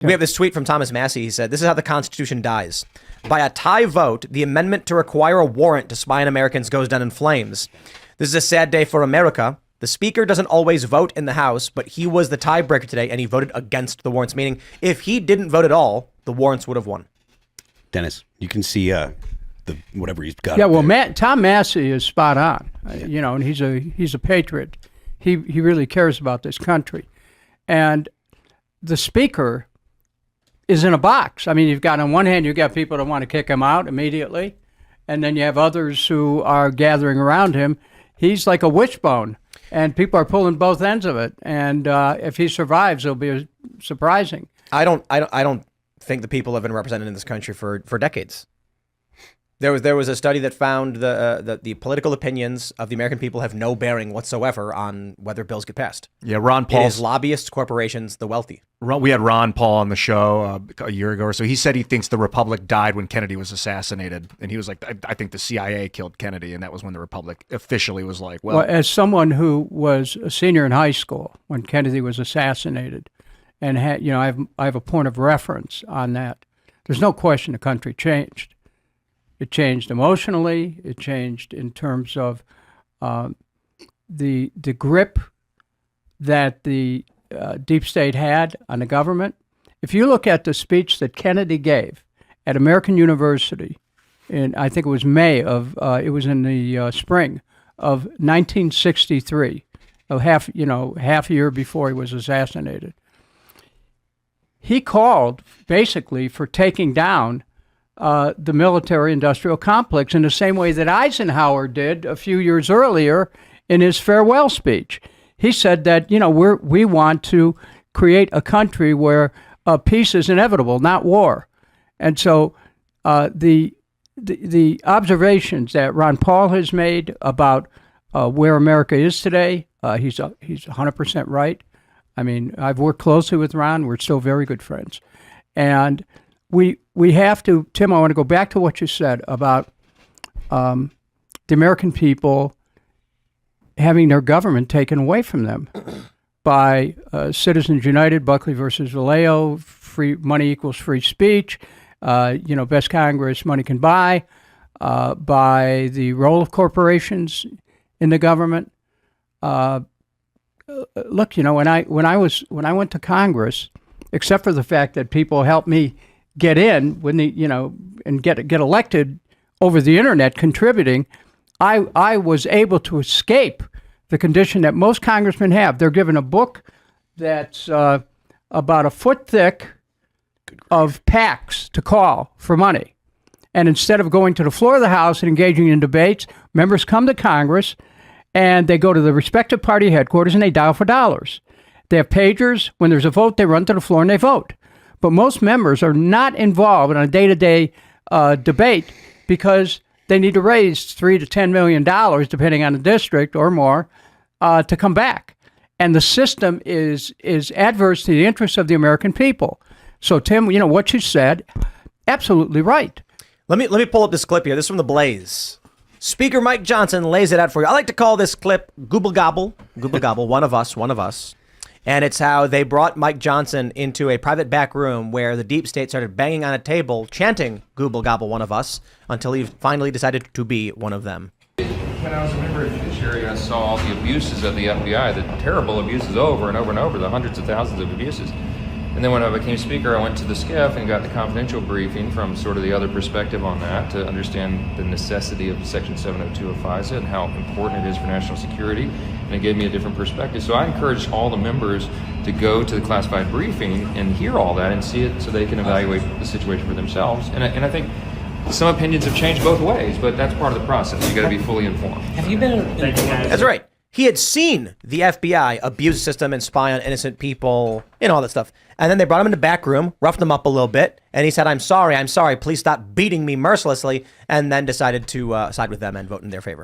We have this tweet from Thomas Massie. He said, "This is how the Constitution dies. By a tie vote, the amendment to require a warrant to spy on Americans goes down in flames. This is a sad day for America. The speaker doesn't always vote in the House, but he was the tiebreaker today, and he voted against the warrants, meaning if he didn't vote at all, the warrants would have won." Dennis, you can see the whatever he's got. Yeah, well, Tom Massie is spot on, and he's a patriot. He really cares about this country. And the speaker is in a box. I mean, you've got, on one hand, you've got people that want to kick him out immediately, and then you have others who are gathering around him. He's like a wishbone, and people are pulling both ends of it. And if he survives, it'll be surprising. I don't think the people have been represented in this country for decades. There was a study that found the political opinions of the American people have no bearing whatsoever on whether bills get passed. Yeah, Ron Paul. It is lobbyists, corporations, the wealthy. We had Ron Paul on the show a year ago or so. He said he thinks the Republic died when Kennedy was assassinated. And he was like, I think the CIA killed Kennedy. And that was when the Republic officially was like, well, as someone who was a senior in high school when Kennedy was assassinated, and I have a point of reference on that. There's no question the country changed. It changed emotionally. It changed in terms of the grip that the deep state had on the government. If you look at the speech that Kennedy gave at American University, in I think it was May of it was in the spring of 1963, half a year before he was assassinated. He called basically for taking down the military-industrial complex in the same way that Eisenhower did a few years earlier in his farewell speech. He said that, we want to create a country where peace is inevitable, not war. And so the observations that Ron Paul has made about where America is today, he's 100% right. I mean, I've worked closely with Ron. We're still very good friends. And we have to, Tim, I want to go back to what you said about the American people having their government taken away from them by Citizens United, Buckley versus Vallejo, free money equals free speech, best Congress money can buy, by the role of corporations in the government. Look, when I went to Congress, except for the fact that people helped me get in and get elected over the internet contributing, I was able to escape the condition that most congressmen have. They're given a book that's about a foot thick of PACs to call for money. And instead of going to the floor of the House and engaging in debates, members come to Congress and they go to the respective party headquarters and they dial for dollars. They have pagers. When there's a vote, they run to the floor and they vote. But most members are not involved in a day-to-day debate because they need to raise $3 to $10 million, depending on the district or more, to come back. And the system is adverse to the interests of the American people. So, Tim, what you said, absolutely right. Let me pull up this clip here. This is from The Blaze. Speaker Mike Johnson lays it out for you. I like to call this clip Gooble Gobble, one of us. And it's how they brought Mike Johnson into a private back room where the deep state started banging on a table, chanting Gooble Gobble, one of us, until he finally decided to be one of them. When I was a member of the judiciary, I saw all the abuses of the FBI, the terrible abuses over and over and over, the hundreds of thousands of abuses. And then when I became speaker, I went to the SCIF and got the confidential briefing from sort of the other perspective on that to understand the necessity of Section 702 of FISA and how important it is for national security. And it gave me a different perspective. So I encourage all the members to go to the classified briefing and hear all that and see it so they can evaluate the situation for themselves. And I think some opinions have changed both ways, but that's part of the process. You got to be fully informed. Have you been informed? That's right. He had seen the FBI abuse the system and spy on innocent people, all that stuff. And then they brought him in the back room, roughed him up a little bit, and he said, I'm sorry, please stop beating me mercilessly, and then decided to side with them and vote in their favor.